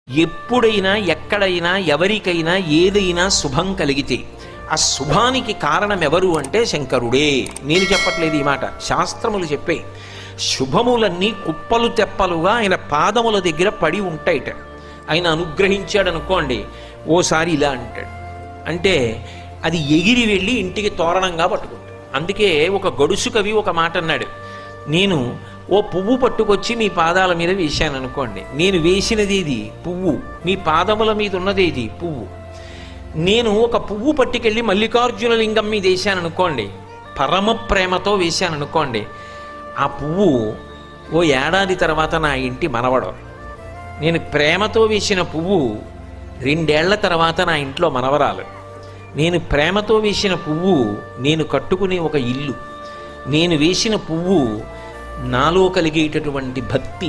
ఎప్పుడైనా ఎక్కడైనా ఎవరికైనా ఏదైనా శుభం కలిగితే ఆ శుభానికి కారణం ఎవరు అంటే శంకరుడే. నేను చెప్పట్లేదు ఈ మాట, శాస్త్రములు చెప్పే. శుభములన్నీ కుప్పలు తెప్పలుగా ఆయన పాదముల దగ్గర పడి ఉంటాయిట. ఆయన అనుగ్రహించాడు అనుకోండి, ఓసారి ఇలా అంటాడు, అంటే అది ఎగిరి వెళ్ళి ఇంటికి తోరణంగా పట్టుకుంటాడు. అందుకే ఒక గడుసు కవి ఒక మాట అన్నాడు, నేను ఓ పువ్వు పట్టుకొచ్చి మీ పాదాల మీద వేశాను అనుకోండి, నేను వేసినది ఇది పువ్వు, మీ పాదముల మీద ఉన్నది ఇది పువ్వు. నేను ఒక పువ్వు పట్టుకెళ్ళి మల్లికార్జున లింగం మీద వేశాను అనుకోండి, పరమ ప్రేమతో వేశాను అనుకోండి, ఆ పువ్వు ఓ ఏడాది తర్వాత నా ఇంటి మనవడం. నేను ప్రేమతో వేసిన పువ్వు 2 ఏళ్ల తర్వాత నా ఇంట్లో మనవరాలు. నేను ప్రేమతో వేసిన పువ్వు నేను కట్టుకునే ఒక ఇల్లు. నేను వేసిన పువ్వు నాలో కలిగేటటువంటి భక్తి,